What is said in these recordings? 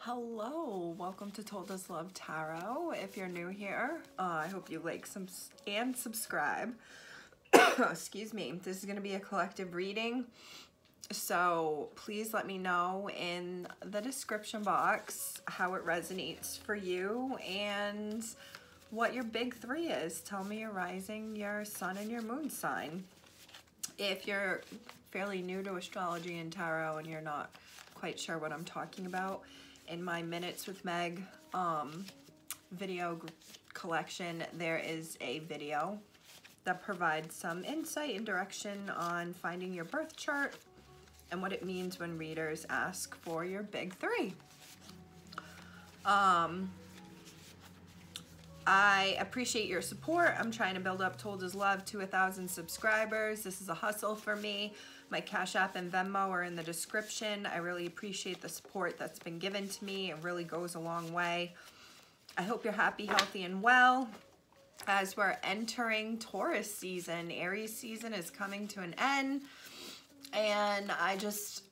Hello, welcome to Told Us Love Tarot. If you're new here, I hope you like and subscribe. Excuse me. This is going to be a collective reading, so please let me know in the description box how it resonates for you and what your big three is. Tell me your rising, your sun, and your moon sign. If you're fairly new to astrology and tarot and you're not quite sure what I'm talking about, in my Minutes with Meg video collection, there is a video that provides some insight and direction on finding your birth chart and what it means when readers ask for your big three. I appreciate your support. I'm trying to build up Told Us Love to 1,000 subscribers. This is a hustle for me. My Cashapp and Venmo are in the description. I really appreciate the support that's been given to me. It really goes a long way. I hope you're happy, healthy, and well. As we're entering Taurus season, Aries season is coming to an end. And I just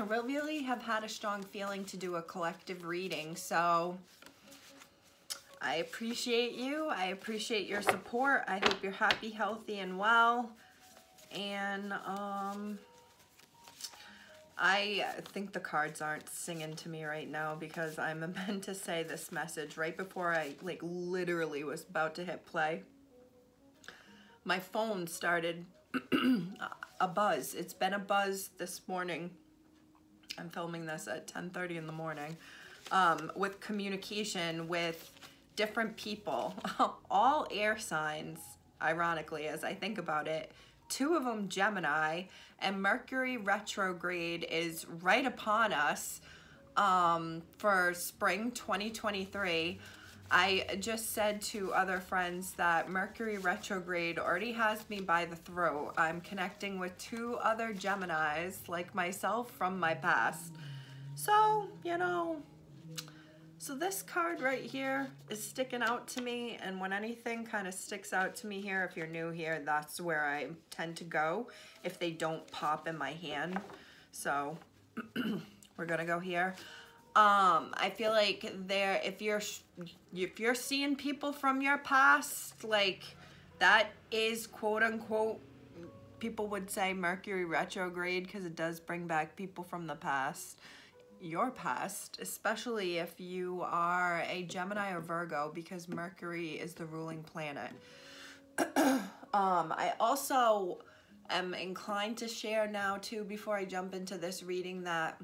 really have had a strong feeling to do a collective reading. So I appreciate you. I appreciate your support. I hope you're happy, healthy, and well. And I think the cards aren't singing to me right now because I'm meant to say this message right before I literally was about to hit play. My phone started a buzz. It's been a buzz this morning. I'm filming this at 10:30 in the morning with communication with different people, all air signs, ironically, as I think about it. 2 of them Gemini, and Mercury retrograde is right upon us for spring 2023. I just said to other friends that Mercury retrograde already has me by the throat. I'm connecting with 2 other Geminis like myself from my past. So, you know, so this card right here is sticking out to me, and when anything kind of sticks out to me here, if you're new here, that's where I tend to go if they don't pop in my hand. So we're gonna go here. I feel like if you're seeing people from your past, like that is quote unquote, people would say Mercury retrograde because it does bring back people from the past. Your past, especially if you are a Gemini or Virgo, because Mercury is the ruling planet. I also am inclined to share now too, before I jump into this reading, that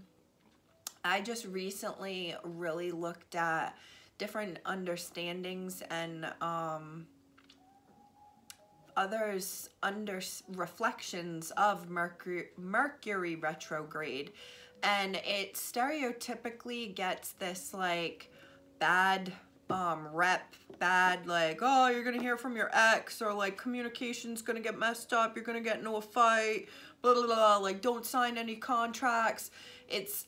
I just recently really looked at different understandings and others reflections of Mercury retrograde. And it stereotypically gets this like bad rep, bad like, oh, you're gonna hear from your ex, or like communication's gonna get messed up, you're gonna get into a fight, blah blah blah, like don't sign any contracts.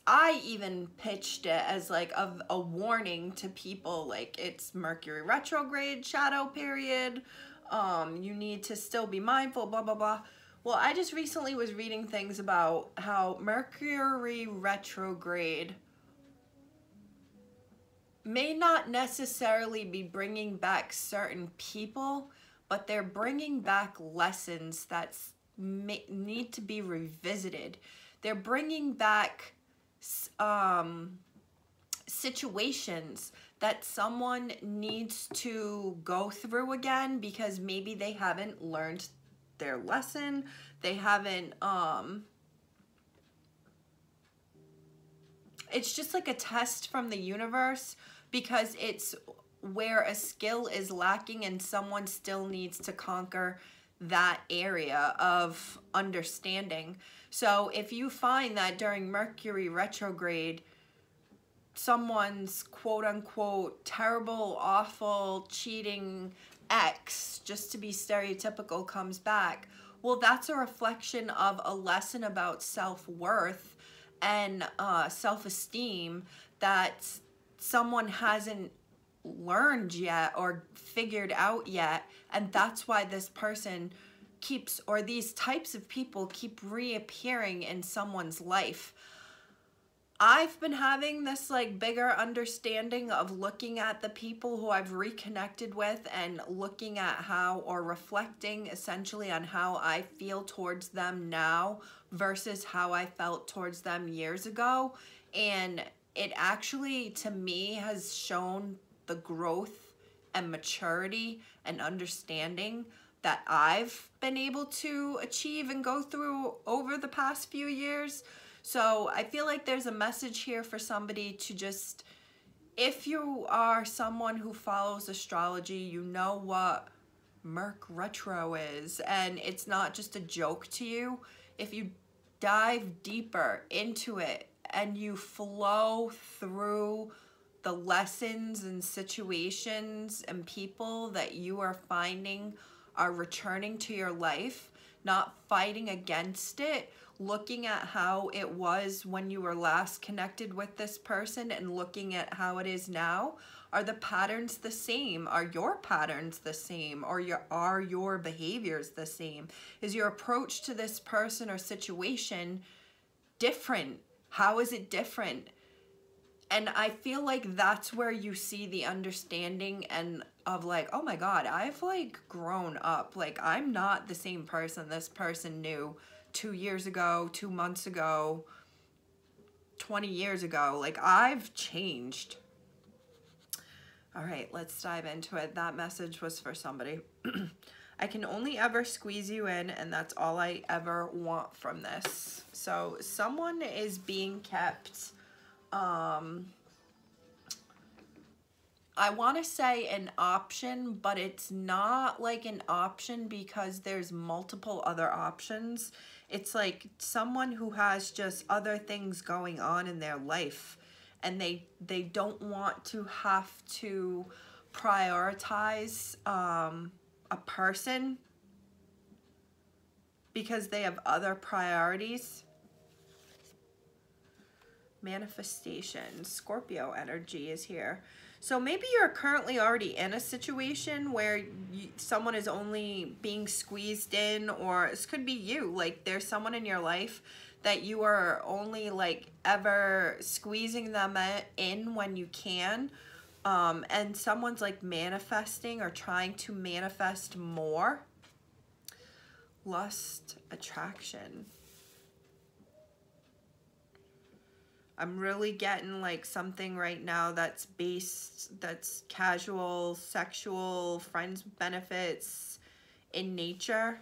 I even pitched it as like a warning to people, like it's Mercury retrograde, shadow period, you need to still be mindful, blah blah blah. Well, I just recently was reading things about how Mercury retrograde may not necessarily be bringing back certain people, but they're bringing back lessons that need to be revisited. They're bringing back situations that someone needs to go through again because maybe they haven't learned their lesson, they haven't, it's just like a test from the universe, because it's where a skill is lacking and someone still needs to conquer that area of understanding. So if you find that during Mercury retrograde, someone's quote unquote terrible, awful, cheating ex, just to be stereotypical, comes back, well, that's a reflection of a lesson about self-worth and self-esteem that someone hasn't learned yet or figured out yet, and that's why this person keeps, or these types of people keep reappearing in someone's life. I've been having this like bigger understanding of looking at the people who I've reconnected with and looking at how, or reflecting essentially on how I feel towards them now versus how I felt towards them years ago. And it actually, to me, has shown the growth and maturity and understanding that I've been able to achieve and go through over the past few years. So I feel like there's a message here for somebody to just, if you are someone who follows astrology, you know what Merc Retro is, and it's not just a joke to you. If you dive deeper into it and you flow through the lessons and situations and people that you are finding are returning to your life, not fighting against it, looking at how it was when you were last connected with this person and looking at how it is now. Are the patterns the same? Are your patterns the same? Or are your behaviors the same? Is your approach to this person or situation different? How is it different? And I feel like that's where you see the understanding and of like, oh my God, I've like grown up. Like, I'm not the same person this person knew 2 years ago, 2 months ago, 20 years ago. Like, I've changed. All right, let's dive into it. That message was for somebody. I can only ever squeeze you in, and that's all I ever want from this. So someone is being kept, I want to say an option, but it's not like an option because there's multiple other options. It's like someone who has just other things going on in their life, and they don't want to have to prioritize a person because they have other priorities. Manifestation, Scorpio energy is here. So maybe you're currently already in a situation where someone is only being squeezed in, or this could be you. Like, there's someone in your life that you are only like ever squeezing them in when you can. And someone's like manifesting or trying to manifest more. Lust, attraction. I'm really getting like something right now that's casual, sexual, friends benefits in nature.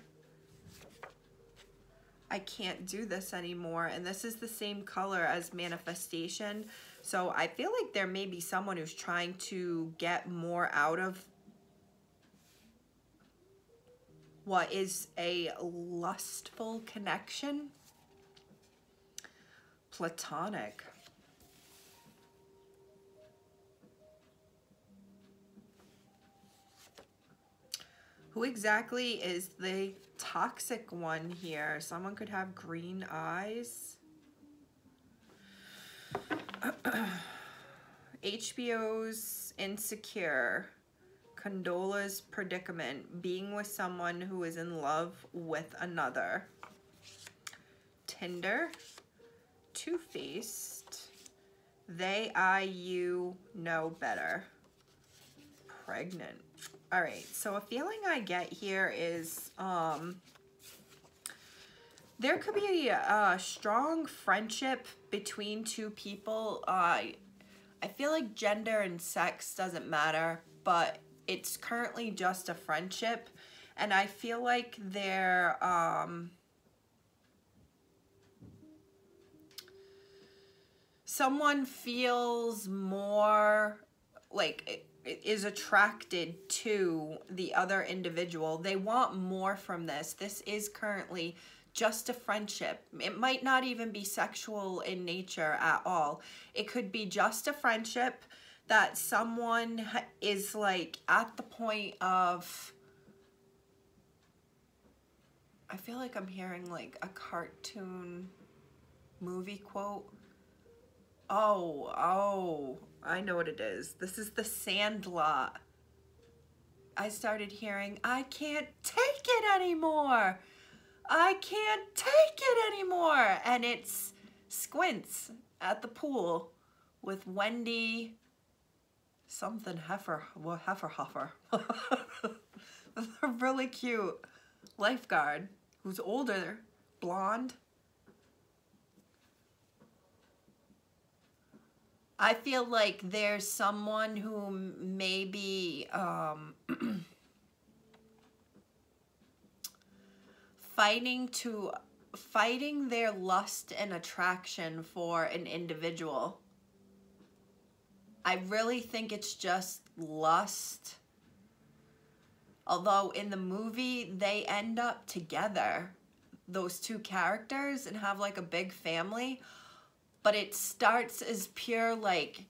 I can't do this anymore. And this is the same color as manifestation. So I feel like there may be someone who's trying to get more out of what is a lustful connection. Platonic. Who exactly is the toxic one here? Someone could have green eyes. HBO's insecure. Condola's predicament. Being with someone who is in love with another. Tinder. Two-faced. They, I, you know better. Pregnant. All right, so a feeling I get here is there could be a strong friendship between two people. I feel like gender and sex doesn't matter, but it's currently just a friendship, and I feel like they're someone feels more like is attracted to the other individual. They want more from this. This is currently just a friendship. It might not even be sexual in nature at all. It could be just a friendship that someone is like at the point of, I feel like I'm hearing like a cartoon movie quote. Oh, I know what it is. This is the Sandlot. I started hearing, I can't take it anymore. I can't take it anymore. And it's Squints. at the pool with Wendy something Hefferhoffer. A really cute lifeguard who's older, blonde. I feel like there's someone who maybe fighting their lust and attraction for an individual. I really think it's just lust. Although in the movie, they end up together, those two characters, and have like a big family. But it starts as pure, like,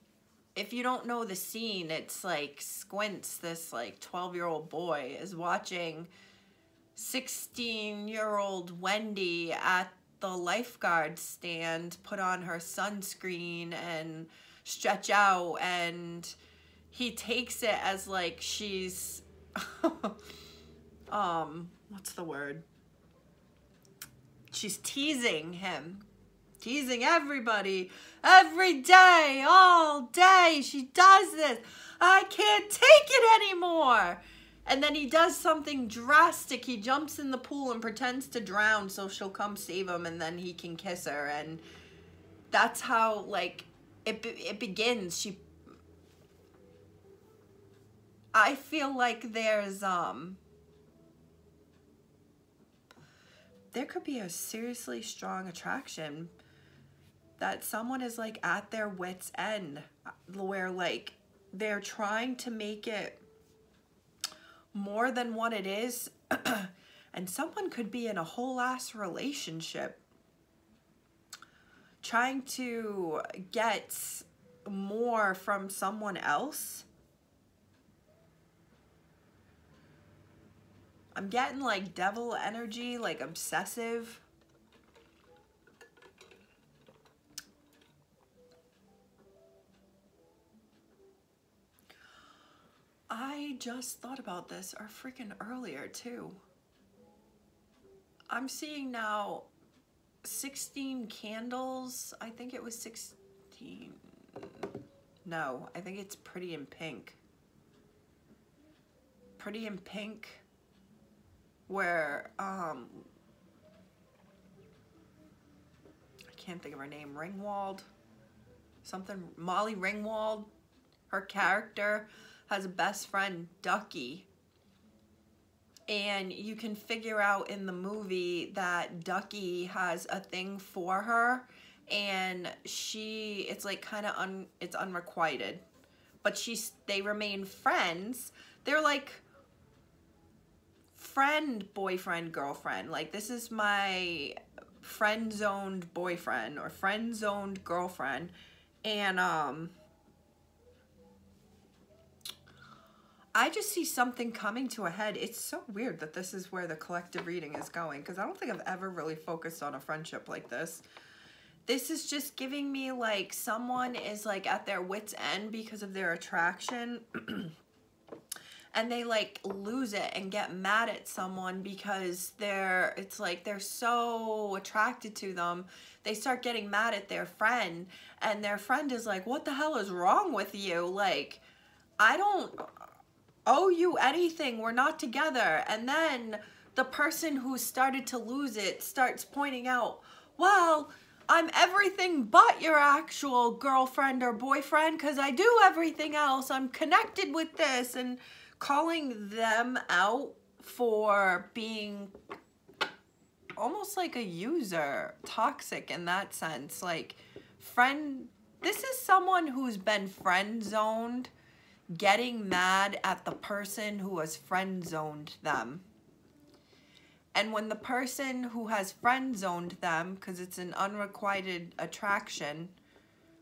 if you don't know the scene, it's like Squints, this like 12-year-old boy, is watching 16-year-old Wendy at the lifeguard stand put on her sunscreen and stretch out, and he takes it as like she's what's the word? She's teasing him. Teasing everybody. Every day, all day, she does this. I can't take it anymore. And then he does something drastic. He jumps in the pool and pretends to drown so she'll come save him, and then he can kiss her. And that's how, like, it begins. I feel like there could be a seriously strong attraction that someone is like at their wit's end, where like they're trying to make it more than what it is. And someone could be in a whole ass relationship trying to get more from someone else. I'm getting like devil energy, like obsessive. I just thought about this freaking earlier too. I'm seeing now 16 candles. I think it was 16. No, I think it's Pretty in Pink. Pretty in Pink, where I can't think of her name. Ringwald, something. Molly Ringwald. Her character has a best friend, Ducky, and you can figure out in the movie that Ducky has a thing for her, and it's like kind of it's unrequited, but they remain friends. They're like friend, boyfriend, girlfriend. Like, this is my friend-zoned boyfriend or friend-zoned girlfriend, and I just see something coming to a head. It's so weird that this is where the collective reading is going, because I don't think I've ever really focused on a friendship like this. This is just giving me like someone is like at their wit's end because of their attraction and they like lose it and get mad at someone because it's like they're so attracted to them. They start getting mad at their friend, and their friend is like, what the hell is wrong with you? Like, I don't owe you anything, we're not together. And then the person who started to lose it starts pointing out, well, I'm everything but your actual girlfriend or boyfriend because I do everything else. I'm connected with this, and calling them out for being almost like a user, toxic in that sense. Like, this is someone who's been friend zoned, getting mad at the person who has friend zoned them. And when the person who has friend zoned them, because it's an unrequited attraction,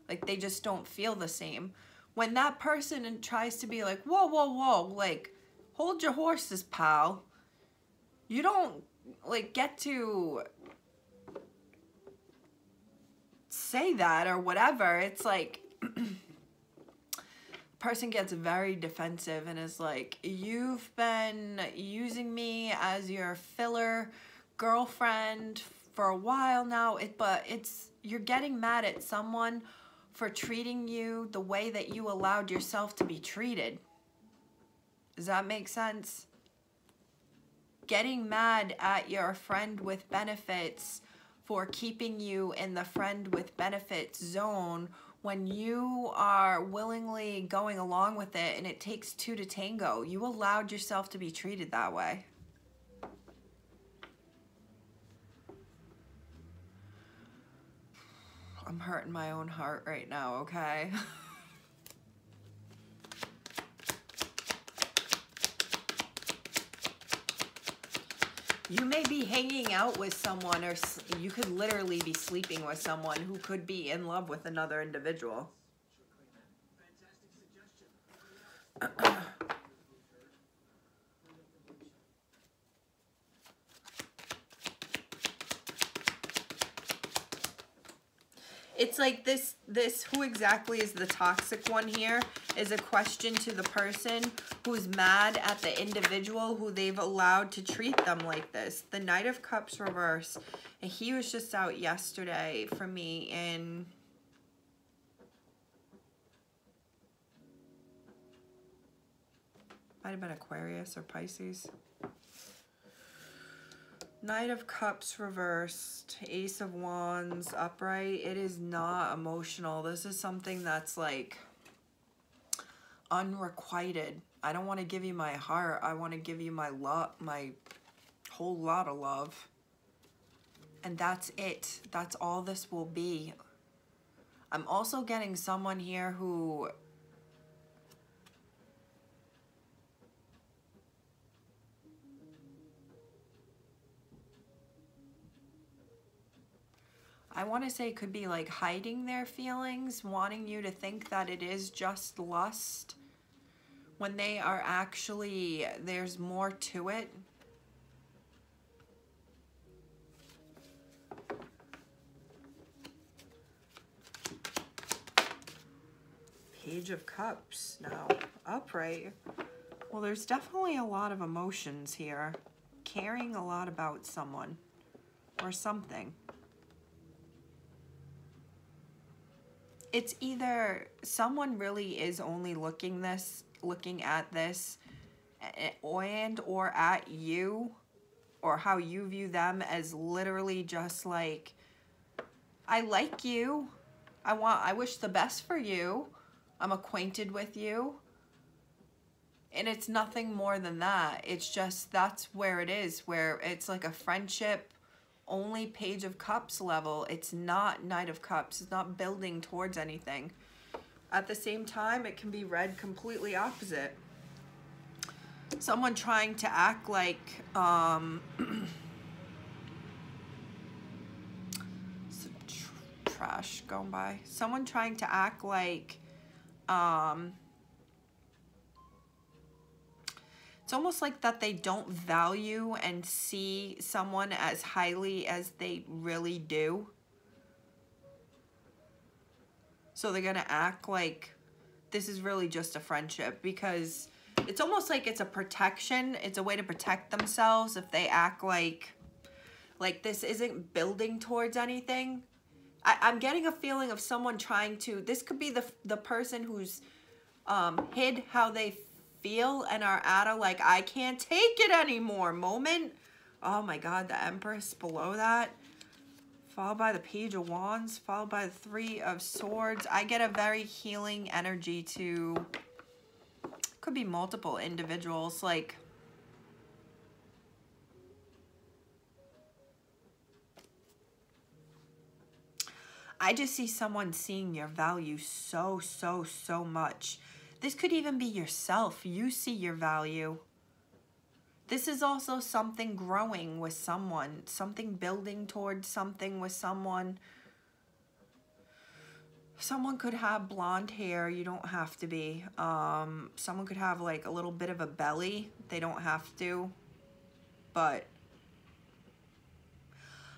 like they just don't feel the same. When that person tries to be like, whoa, whoa, whoa, like, hold your horses, pal. You don't like get to say that or whatever. It's like person gets very defensive and is like, you've been using me as your filler girlfriend for a while now, but it's You're getting mad at someone for treating you the way that you allowed yourself to be treated. Does that make sense? Getting mad at your friend with benefits for keeping you in the friend with benefits zone when you are willingly going along with it, and it takes two to tango. You allowed yourself to be treated that way. I'm hurting my own heart right now, okay? You may be hanging out with someone, or you could literally be sleeping with someone who could be in love with another individual. It's like this who exactly is the toxic one here is a question to the person who's mad at the individual who they've allowed to treat them like this. The Knight of Cups reverse. And he was just out yesterday for me in... might have been Aquarius or Pisces. Knight of Cups reversed, Ace of Wands upright. It is not emotional. This is something that's like unrequited. I don't want to give you my heart. I want to give you my love, my whole lot of love. And that's it. That's all this will be. I'm also getting someone here who... I want to say could be like hiding their feelings, wanting you to think that it is just lust, when they are actually, there's more to it. Page of Cups now, upright. Well, there's definitely a lot of emotions here. Caring a lot about someone or something. It's either someone really is only looking at this and or at you, or how you view them as literally just like, I like you, I wish the best for you, I'm acquainted with you. And it's nothing more than that. It's just, that's where it is, where it's like a friendship only Page of Cups level. It's not Knight of Cups. It's not building towards anything. At the same time, it can be read completely opposite. Someone trying to act like trash going by. Someone trying to act like it's almost like that they don't value and see someone as highly as they really do. So they're gonna act like this is really just a friendship, because it's almost like it's a protection. It's a way to protect themselves if they act like this isn't building towards anything. I'm getting a feeling of someone trying to, this could be the person who's hid how they feel and are at a like, I can't take it anymore moment. Oh my God, the Empress below that, followed by the Page of Wands, followed by the Three of Swords. I get a very healing energy to, could be multiple individuals. Like, I just see someone seeing your value so much. This could even be yourself. You see your value. This is also something growing with someone, something building towards something with someone. Someone could have blonde hair. You don't have to be. Someone could have like a little bit of a belly. They don't have to. But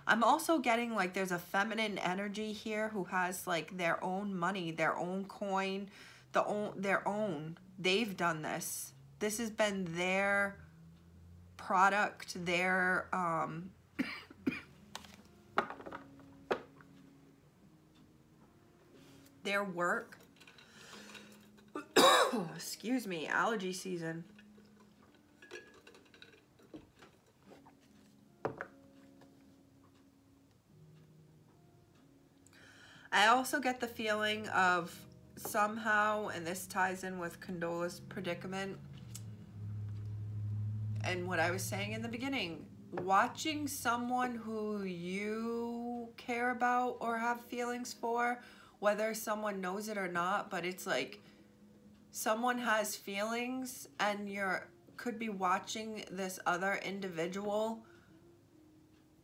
I'm also getting like there's a feminine energy here who has like their own money, their own coin, their own. They've done this. This has been their product, their their work. Excuse me, allergy season. I also get the feeling of somehow, and this ties in with Condola's predicament and what I was saying in the beginning, watching someone who you care about or have feelings for, whether someone knows it or not, but it's like someone has feelings and you're could be watching this other individual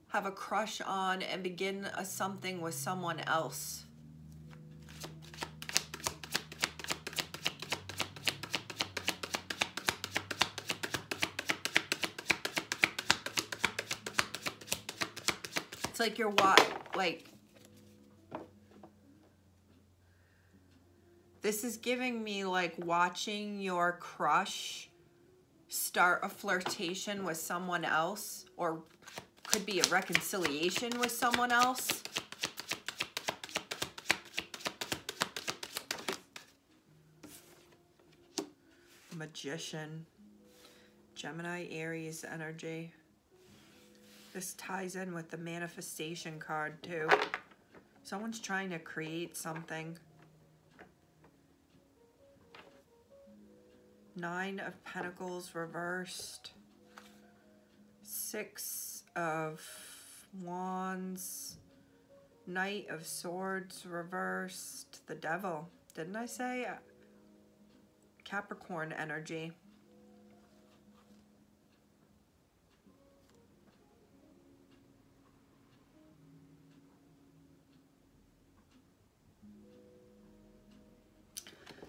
have a crush on and begin something with someone else. It's like you're this is giving me like watching your crush start a flirtation with someone else, or could be a reconciliation with someone else. Magician, Gemini, Aries energy. This ties in with the manifestation card too. Someone's trying to create something. 9 of Pentacles reversed. 6 of Wands. Knight of Swords reversed. The Devil. Didn't I say? Capricorn energy.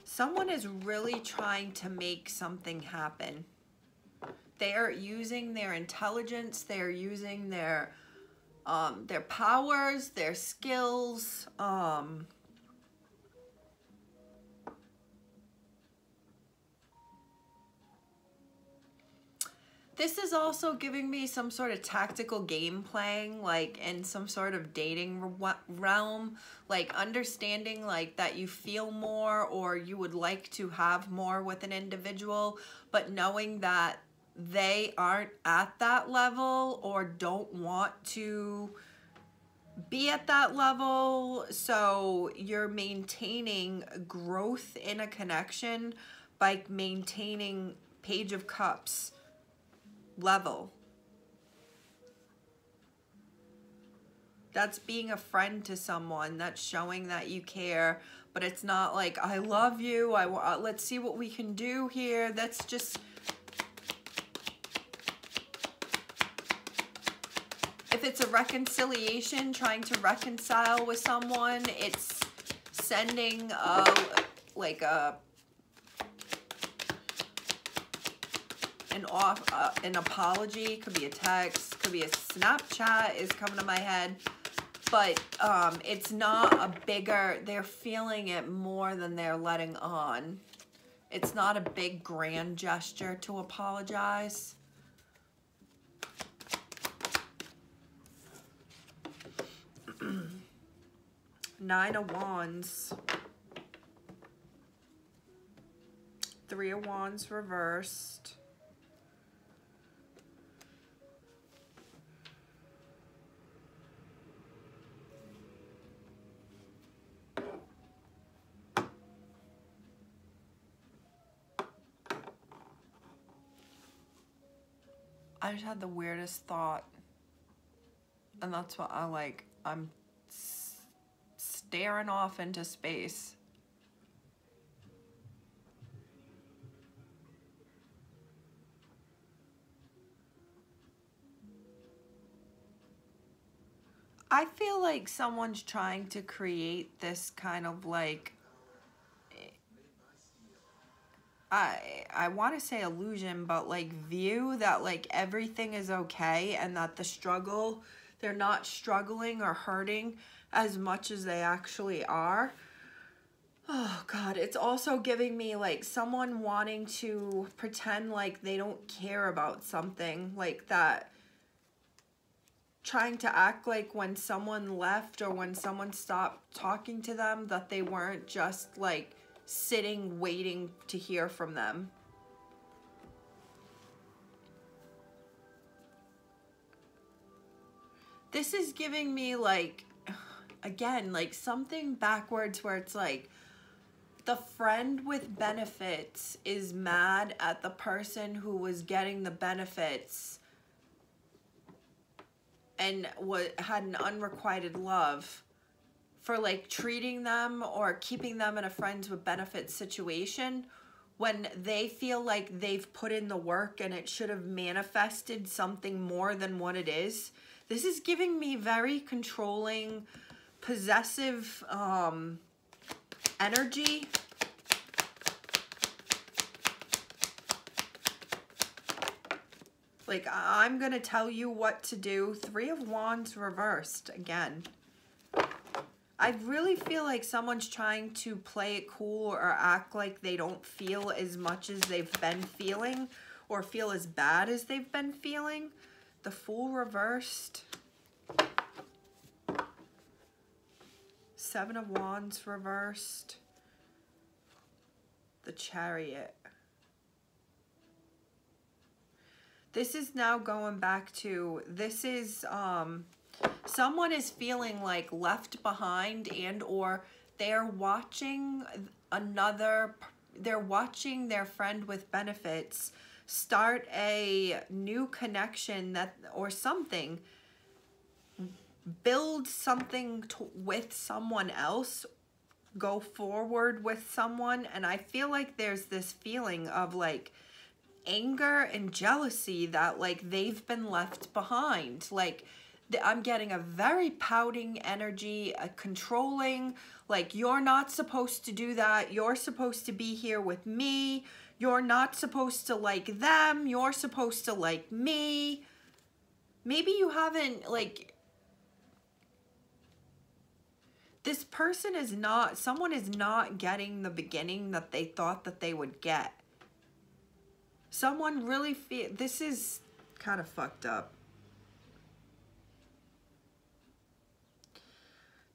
Someone is really trying to make something happen. They are using their intelligence, they're using their powers, their skills. This is also giving me some sort of tactical game playing, like in some sort of dating realm, like understanding like that you feel more or you would like to have more with an individual, but knowing that they aren't at that level or don't want to be at that level. So you're maintaining growth in a connection by maintaining Page of Cups level. That's being a friend to someone. That's showing that you care, but it's not like I love you, let's see what we can do here. That's just, if it's a reconciliation, trying to reconcile with someone, it's sending an apology. Could be a text, could be a Snapchat is coming to my head, but it's not a bigger, they're feeling it more than they're letting on. It's not a big grand gesture to apologize. Nine of Wands, 3 of Wands reversed. I just had the weirdest thought, and that's what I like. I'm staring off into space. I feel like someone's trying to create this kind of like, I want to say illusion, but like view that like everything is okay and that the struggle, they're not struggling or hurting as much as they actually are. Oh God, it's also giving me like someone wanting to pretend like they don't care about something, like that trying to act like when someone left or when someone stopped talking to them that they weren't just like sitting waiting to hear from them. This is giving me like, again, like something backwards where it's like the friend with benefits is mad at the person who was getting the benefits and had an unrequited love for like treating them or keeping them in a friends with benefits situation when they feel like they've put in the work and it should have manifested something more than what it is. This is giving me very controlling, possessive energy. Like, I'm going to tell you what to do. 3 of Wands reversed again. I really feel like someone's trying to play it cool or act like they don't feel as much as they've been feeling or feel as bad as they've been feeling. The Fool reversed. 7 of Wands reversed. The Chariot. This is now going back to, this is, someone is feeling like left behind and or they're watching they're watching their friend with benefits start a new connection that, or something, build something with someone else, go forward with someone. And I feel like there's this feeling of like, anger and jealousy that like they've been left behind. Like I'm getting a very pouting energy, a controlling, like you're not supposed to do that. You're supposed to be here with me. You're not supposed to like them. You're supposed to like me. Maybe you haven't like, this person is not, someone is not getting the beginning that they thought that they would get. Someone really feel, this is kind of fucked up.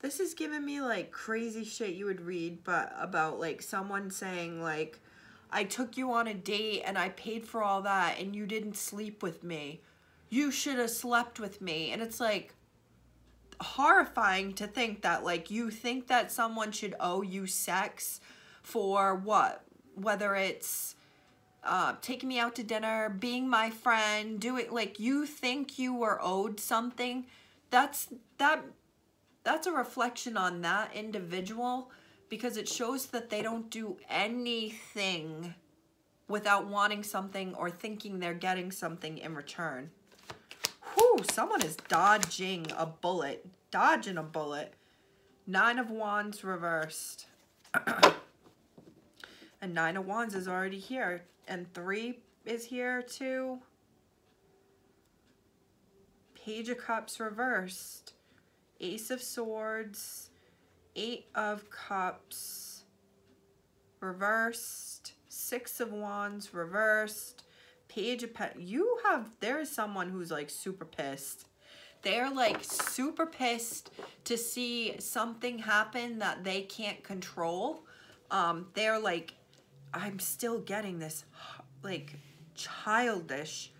This is giving me like crazy shit you would read, but about like someone saying like, I took you on a date and I paid for all that and you didn't sleep with me. You should have slept with me. And it's like horrifying to think that like you think that someone should owe you sex for what? Whether it's taking me out to dinner, being my friend, doing like you think you were owed something. That's a reflection on that individual, because it shows that they don't do anything without wanting something or thinking they're getting something in return. Whew, someone is dodging a bullet. Dodging a bullet. 9 of Wands reversed. And 9 of Wands is already here. And 3 is here too. Page of Cups reversed. Ace of Swords. 8 of Cups reversed. 6 of Wands reversed. Page of Pentacles. There is someone who's like super pissed. They're like super pissed to see something happen that they can't control. They're like, I'm still getting this like childish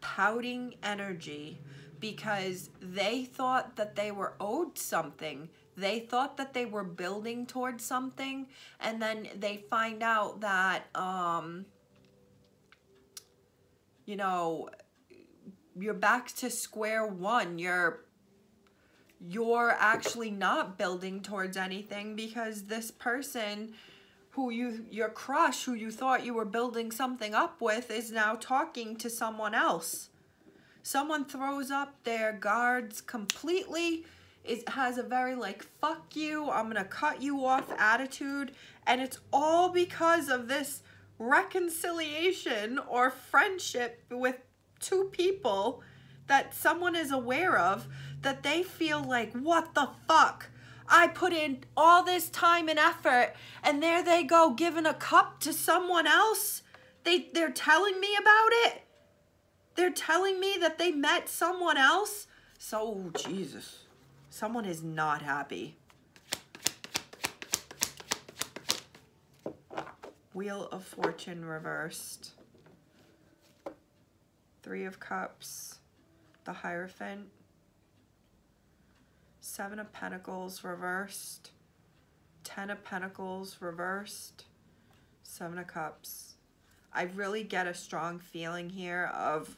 pouting energy because they thought that they were owed something. They thought that they were building towards something, and then they find out that you know, you're back to square one. You're actually not building towards anything because this person who your crush, who you thought you were building something up with, is now talking to someone else. Someone throws up their guards completely. It has a very like, fuck you, I'm gonna cut you off attitude. And it's all because of this reconciliation or friendship with two people that someone is aware of, that they feel like, what the fuck? I put in all this time and effort and there they go giving a cup to someone else. They're telling me about it. They're telling me that they met someone else. So, Jesus. Someone is not happy. Wheel of Fortune reversed. Three of Cups. The Hierophant. Seven of Pentacles reversed. 10 of Pentacles reversed. 7 of Cups. I really get a strong feeling here of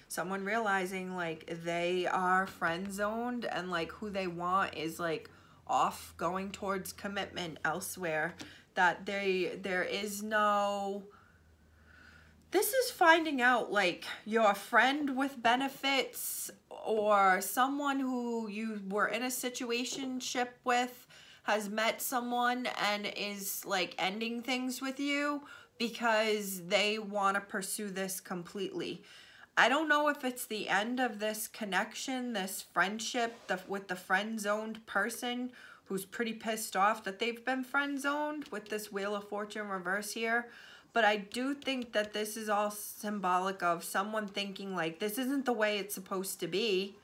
someone realizing like they are friend zoned and like who they want is like off going towards commitment elsewhere. That there is no... This is finding out like you're a friend with benefits or someone who you were in a situationship with has met someone and is like ending things with you because they want to pursue this completely. I don't know if it's the end of this connection, this friendship with the friend-zoned person who's pretty pissed off that they've been friend-zoned with this Wheel of Fortune reverse here. But I do think that this is all symbolic of someone thinking like, this isn't the way it's supposed to be.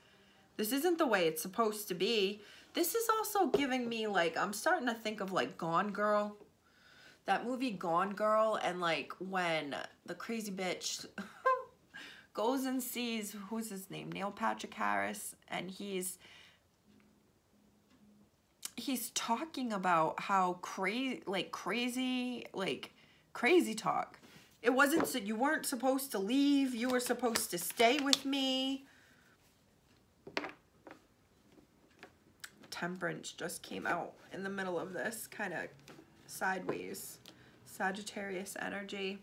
This isn't the way it's supposed to be. This is also giving me like, I'm starting to think of like Gone Girl. That movie Gone Girl, and like when the crazy bitch goes and sees, who's his name? Neil Patrick Harris, and he's talking about how crazy talk. It wasn't so you weren't supposed to leave, you were supposed to stay with me. Temperance just came out in the middle of this, kind of sideways. Sagittarius energy.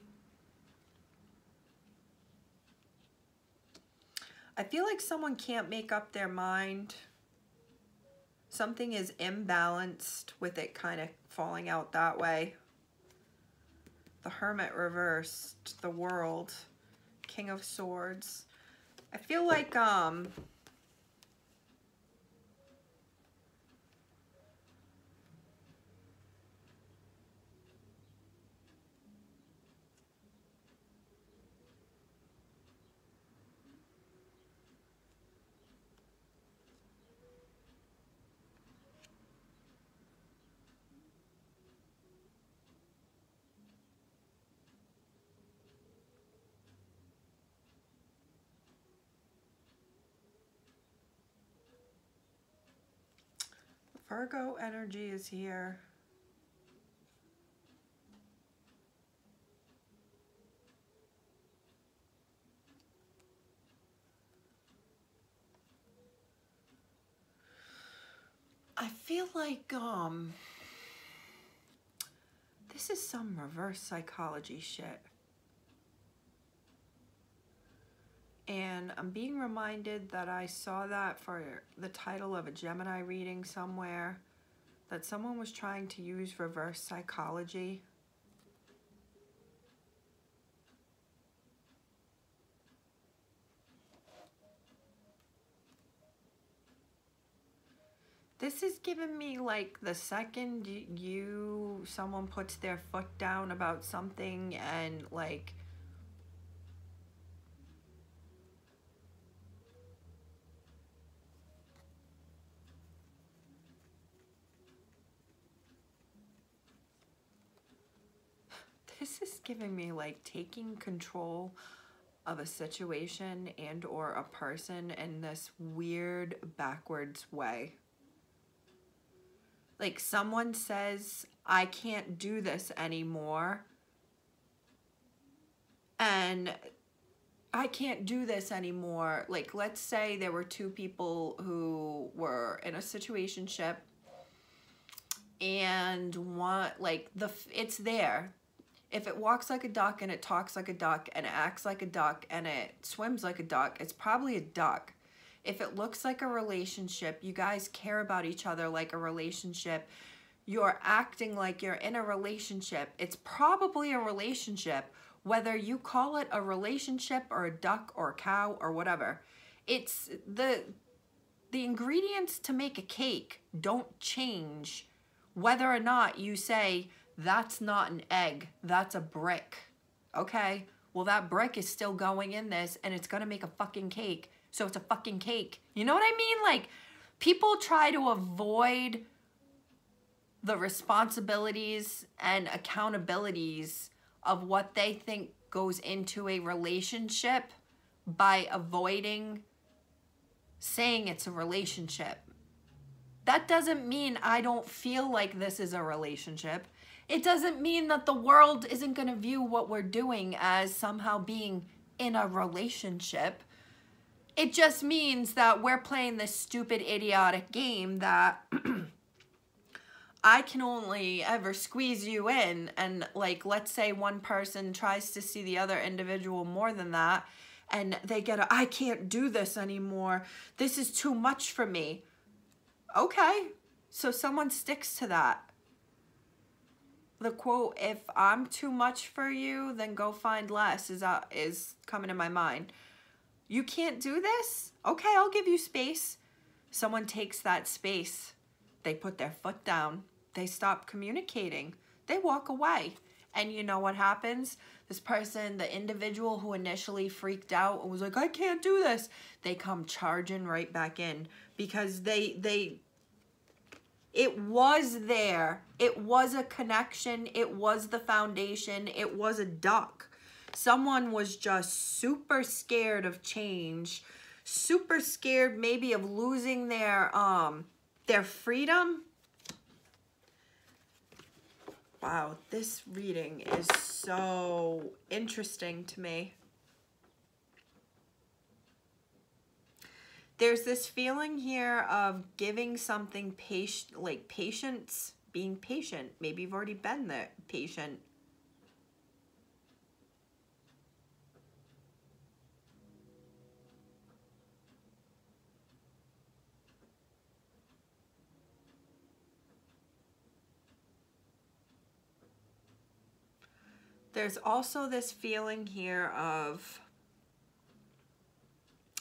I feel like someone can't make up their mind. Something is imbalanced with it kind of falling out that way. The Hermit reversed, the World, King of Swords. I feel like Virgo energy is here. I feel like this is some reverse psychology shit. And I'm being reminded that I saw that for the title of a Gemini reading somewhere, that someone was trying to use reverse psychology. This is giving me like the second someone puts their foot down about something and like this is giving me like taking control of a situation and or a person in this weird backwards way. Like someone says, I can't do this anymore. And I can't do this anymore. Like, let's say there were two people who were in a situationship and it's there. If it walks like a duck and it talks like a duck and it acts like a duck and it swims like a duck, it's probably a duck. If it looks like a relationship, you guys care about each other like a relationship, you're acting like you're in a relationship, it's probably a relationship, whether you call it a relationship or a duck or a cow or whatever. It's the ingredients to make a cake don't change whether or not you say, that's not an egg, that's a brick. Okay? Well, that brick is still going in this and it's gonna make a fucking cake. So it's a fucking cake. You know what I mean? Like, people try to avoid the responsibilities and accountabilities of what they think goes into a relationship by avoiding saying it's a relationship. That doesn't mean I don't feel like this is a relationship. It doesn't mean that the world isn't going to view what we're doing as somehow being in a relationship. It just means that we're playing this stupid, idiotic game that I can only ever squeeze you in, and like, let's say one person tries to see the other individual more than that, and they get a, I can't do this anymore. This is too much for me. Okay, so someone sticks to that. The quote, if I'm too much for you, then go find less, is coming to my mind. You can't do this? Okay, I'll give you space. Someone takes that space. They put their foot down. They stop communicating. They walk away. And you know what happens? This person, the individual who initially freaked out and was like, I can't do this, they come charging right back in, because it was there. It was a connection. It was the foundation. It was a duck. Someone was just super scared of change, super scared maybe of losing their freedom. Wow, this reading is so interesting to me. There's this feeling here of giving something patient, like patience, being patient. Maybe you've already been there, patient. There's also this feeling here of,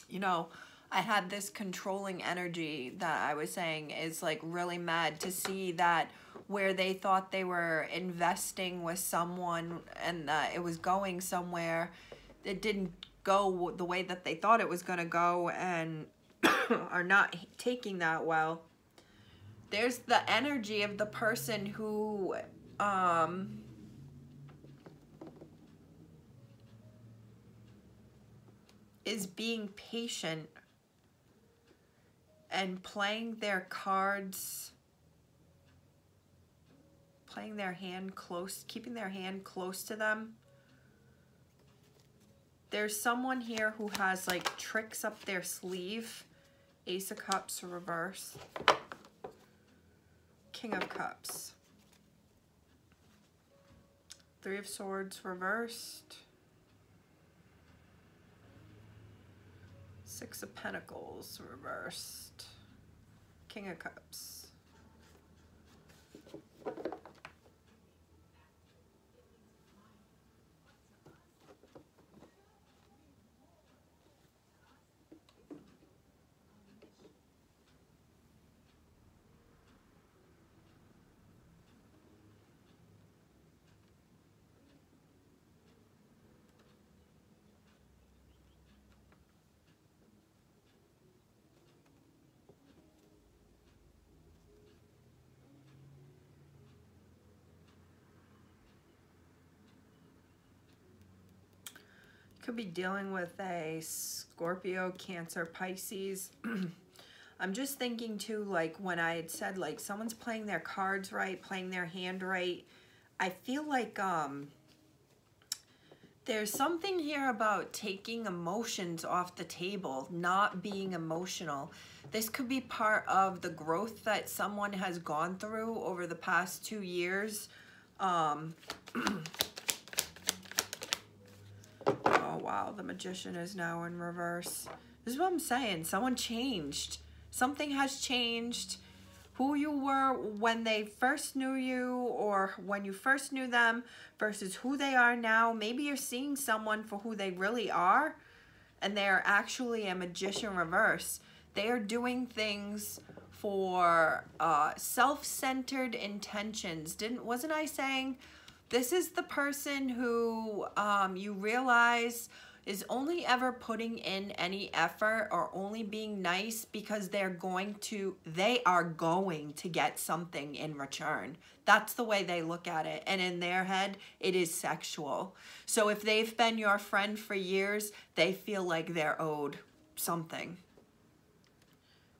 you know, I had this controlling energy that I was saying is like really mad to see that where they thought they were investing with someone and it was going somewhere, it didn't go the way that they thought it was going to go, and are not taking that well. There's the energy of the person who is being patient and playing their cards, playing their hand close, keeping their hand close to them. There's someone here who has like tricks up their sleeve. Ace of Cups reverse. King of Cups. Three of Swords reversed. Six of Pentacles reversed. King of Cups. Could be dealing with a Scorpio, Cancer, Pisces. I'm just thinking too, like when I had said like someone's playing their cards right, playing their hand right. I feel like there's something here about taking emotions off the table, not being emotional. This could be part of the growth that someone has gone through over the past 2 years. Oh, wow, the Magician is now in reverse. This is what I'm saying. Someone changed. Something has changed. Who you were when they first knew you, or when you first knew them, versus who they are now. Maybe you're seeing someone for who they really are, and they're actually a Magician reverse. They are doing things for self-centered intentions. Wasn't I saying This is the person who you realize is only ever putting in any effort or only being nice because they are going to get something in return. That's the way they look at it. And in their head, it is sexual. So if they've been your friend for years, they feel like they're owed something.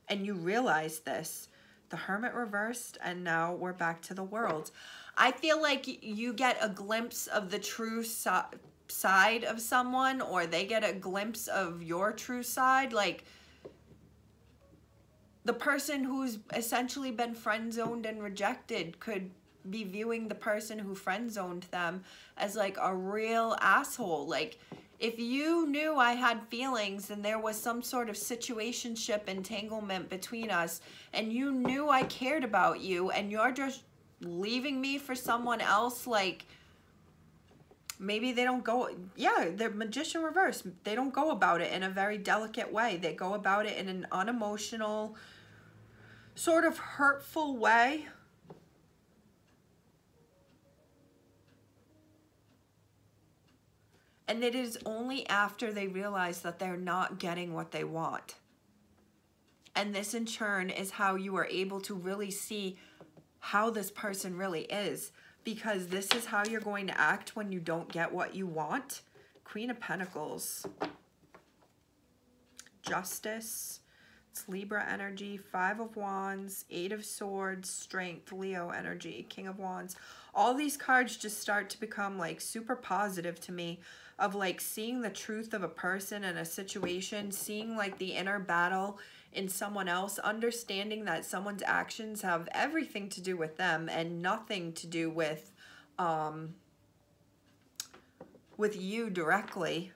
And you realize this. The Hermit reversed, and now we're back to the World. I feel like you get a glimpse of the true side of someone, or they get a glimpse of your true side. Like, the person who's essentially been friend-zoned and rejected could be viewing the person who friend-zoned them as like a real asshole. Like, if you knew I had feelings and there was some sort of situationship entanglement between us, and you knew I cared about you, and you're just leaving me for someone else, like, maybe they don't go, yeah, the Magician reverse, they don't go about it in a very delicate way. They go about it in an unemotional, sort of hurtful way. And it is only after they realize that they're not getting what they want. And this in turn is how you are able to really see how this person really is. Because this is how you're going to act when you don't get what you want. Queen of Pentacles. Justice. It's Libra energy. 5 of Wands. 8 of Swords. Strength. Leo energy. King of Wands. All these cards just start to become like super positive to me. Of like seeing the truth of a person and a situation. Seeing like the inner battle in someone else, understanding that someone's actions have everything to do with them and nothing to do with you directly.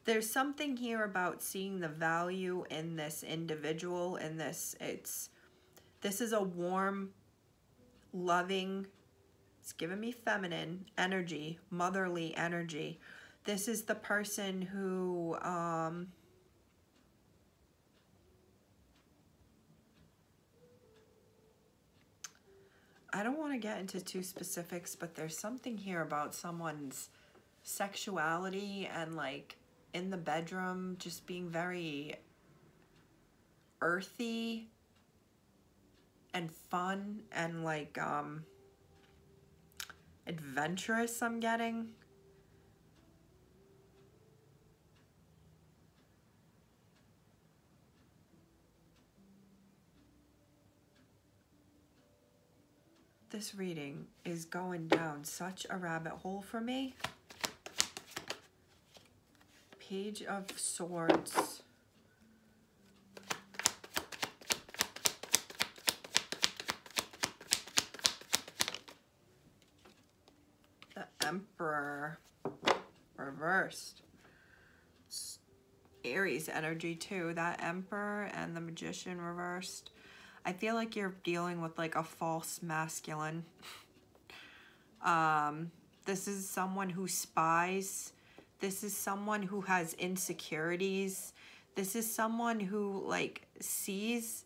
There's something here about seeing the value in this individual, in this, this is a warm, loving, it's giving me feminine energy, motherly energy. This is the person who, I don't want to get into too specifics, but there's something here about someone's sexuality and like, in the bedroom, just being very earthy and fun and like adventurous, I'm getting. This reading is going down such a rabbit hole for me. Page of Swords. The Emperor reversed. It's Aries energy too. That Emperor and the Magician reversed. I feel like you're dealing with like a false masculine. This is someone who spies. This is someone who has insecurities. This is someone who like sees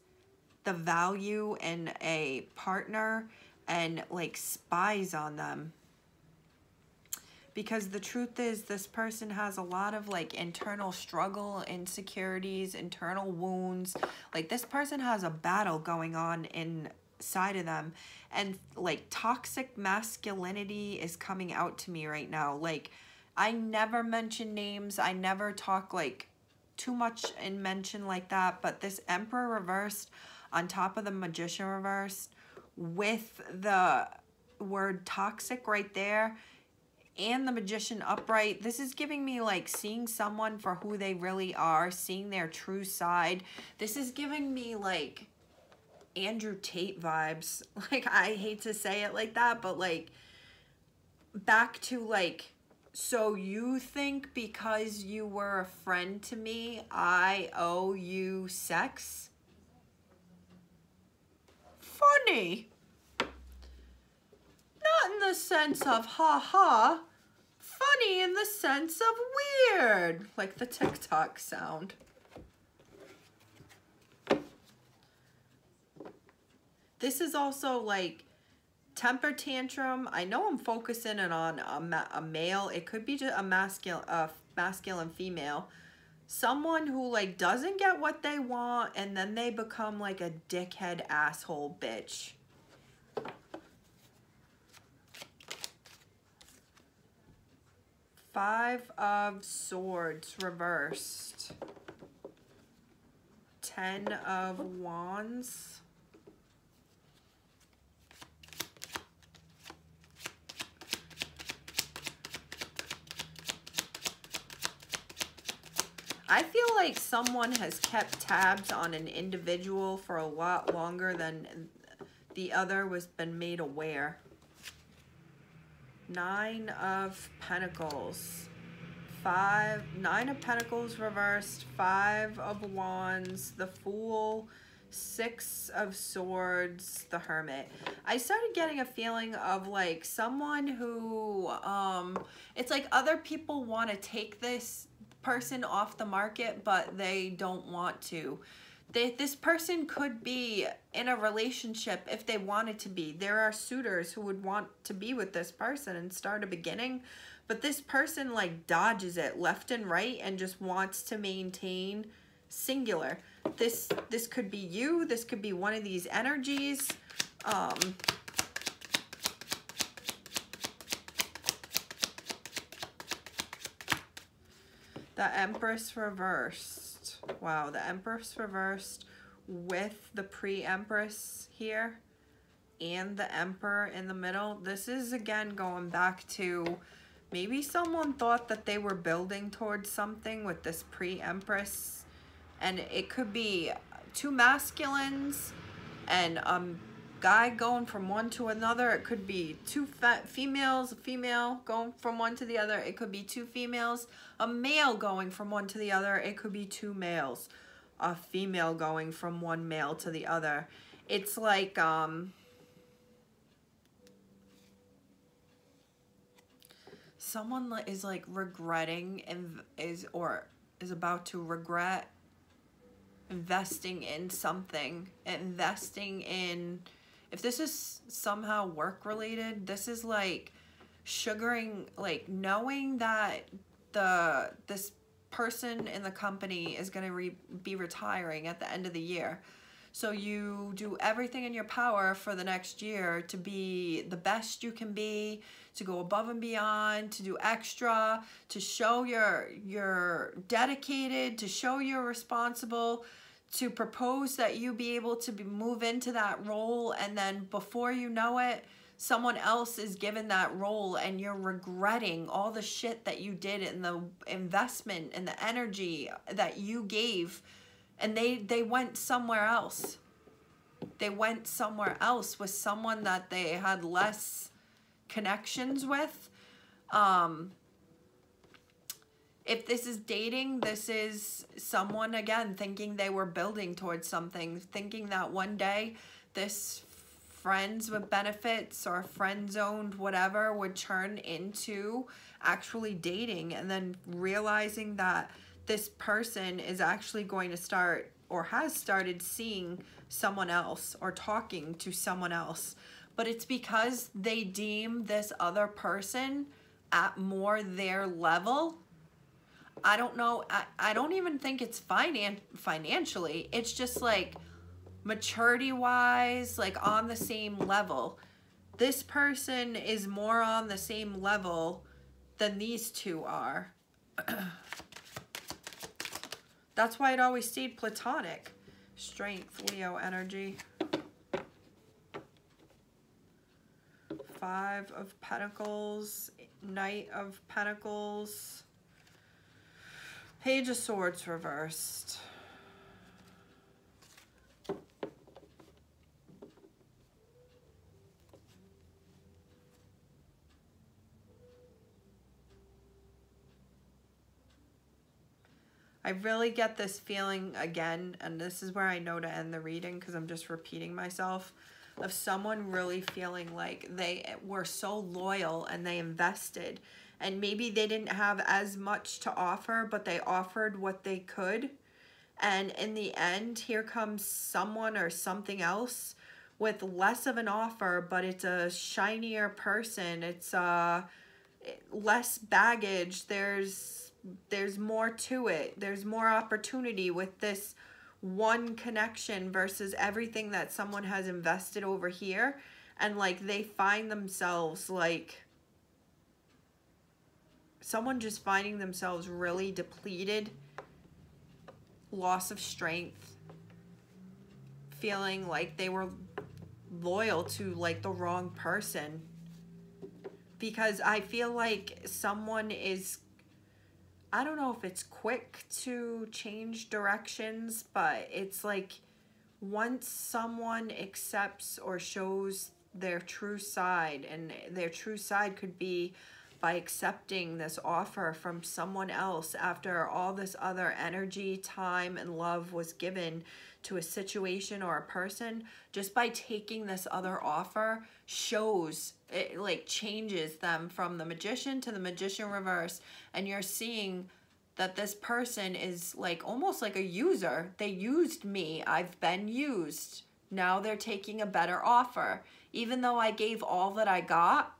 the value in a partner and like spies on them. Because the truth is, this person has a lot of like internal struggle, insecurities, internal wounds. Like this person has a battle going on inside of them. And like toxic masculinity is coming out to me right now. Like, I never mention names. I never talk like too much in mention like that. But this Emperor reversed on top of the Magician reversed with the word toxic right there and the Magician upright. This is giving me like seeing someone for who they really are, seeing their true side. This is giving me like Andrew Tate vibes. Like, I hate to say it like that, but like back to like, so you think because you were a friend to me, I owe you sex? funny. Not in the sense of ha-ha. Funny in the sense of weird. Like the TikTok sound. This is also like temper tantrum. I know I'm focusing it on a male. It could be just a masculine female. Someone who like doesn't get what they want and then they become like a dickhead asshole bitch. Five of Swords reversed. 10 of Wands. I feel like someone has kept tabs on an individual for a lot longer than the other was been made aware. 9 of Pentacles. 9 of Pentacles reversed. 5 of Wands. The Fool. 6 of Swords. The Hermit. I started getting a feeling of like someone who, it's like other people want to take this person off the market, but they don't want to. This person could be in a relationship if they wanted to be. There are suitors who would want to be with this person and start a beginning, but this person like dodges it left and right and just wants to maintain singular. This could be you. This could be one of these energies. The Empress reversed. Wow, the Empress reversed with the pre-Empress here and the Emperor in the middle. This is again going back to maybe someone thought that they were building towards something with this pre-Empress, and it could be two masculines and guy going from one to another. It could be two females, a female going from one to the other. It could be two females, a male going from one to the other. It could be two males, a female going from one male to the other. It's like someone is like regretting and is about to regret investing in something, investing in, if this is somehow work related, this is like sugaring, like knowing that this person in the company is going to be retiring at the end of the year. So you do everything in your power for the next year to be the best you can be, to go above and beyond, to do extra, to show you're dedicated, to show you're responsible, to propose that you be able to move into that role, and then before you know it, someone else is given that role and you're regretting all the shit that you did and the investment and the energy that you gave, and they went somewhere else. They went somewhere else with someone that they had less connections with. If this is dating, this is someone, again, thinking they were building towards something, thinking that one day this friends with benefits or friend-zoned whatever would turn into actually dating, and then realizing that this person is actually going to start or has started seeing someone else or talking to someone else. But it's because they deem this other person at more their level. I don't know. I don't even think it's financially. It's just like maturity-wise, like on the same level. This person is more on the same level than these two are. That's why it always stayed platonic. Strength, Leo energy. 5 of Pentacles, Knight of Pentacles, Page of Swords reversed. I really get this feeling again, and this is where I know to end the reading because I'm just repeating myself. of someone really feeling like they were so loyal and they invested, and maybe they didn't have as much to offer, but they offered what they could. And in the end, here comes someone or something else with less of an offer, but it's a shinier person. It's less baggage. There's more to it. There's more opportunity with this one connection versus everything that someone has invested over here. And like they find themselves like someone just finding themselves really depleted, loss of strength, feeling like they were loyal to like the wrong person. Because I feel like someone is, I don't know if it's quick to change directions, but it's like once someone accepts or shows their true side, and their true side could be by accepting this offer from someone else after all this other energy, time, and love was given to a situation or a person, just by taking this other offer shows, it like changes them from the magician to the magician reverse. And you're seeing that this person is like almost like a user. They used me. I've been used. Now they're taking a better offer. Even though I gave all that I got,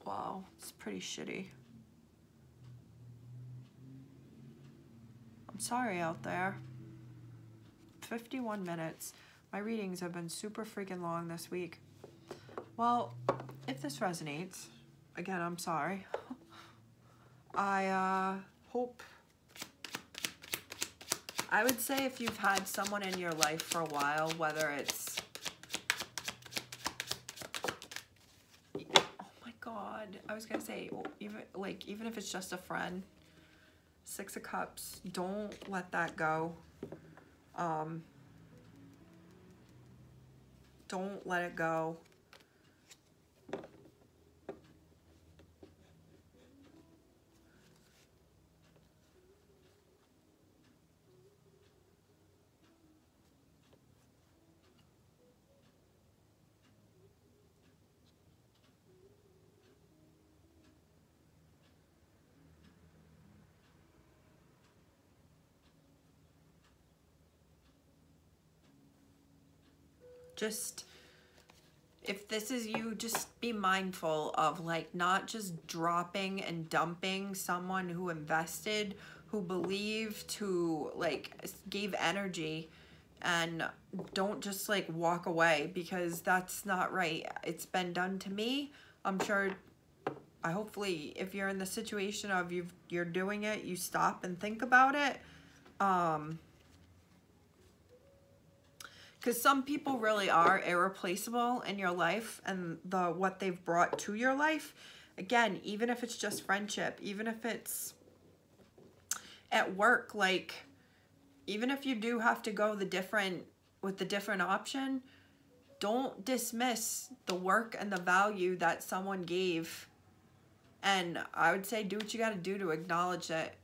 wow, it's pretty shitty. I'm sorry out there. 51 minutes. My readings have been super freaking long this week. Well, if this resonates, again, I'm sorry. I hope, I would say if you've had someone in your life for a while, whether it's, oh my God, I was gonna say, even if it's just a friend, 6 of Cups, don't let that go. Don't let it go. Just, if this is you, just be mindful of like not just dropping and dumping someone who invested, who believed, who like gave energy, and don't just like walk away, because that's not right. It's been done to me. I'm sure, hopefully if you're in the situation of you're doing it, you stop and think about it. Because some people really are irreplaceable in your life and what they've brought to your life. Again, even if it's just friendship, even if it's at work, like even if you do have to go with the different option, don't dismiss the work and the value that someone gave. And I would say do what you got to do to acknowledge it.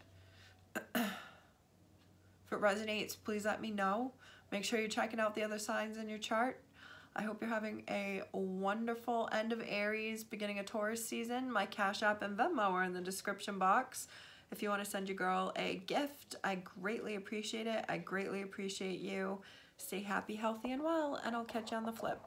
If it resonates, please let me know. Make sure you're checking out the other signs in your chart. I hope you're having a wonderful end of Aries, beginning of Taurus season. My Cash App and Venmo are in the description box. If you want to send your girl a gift, I greatly appreciate it. I greatly appreciate you. Stay happy, healthy, and well, and I'll catch you on the flip.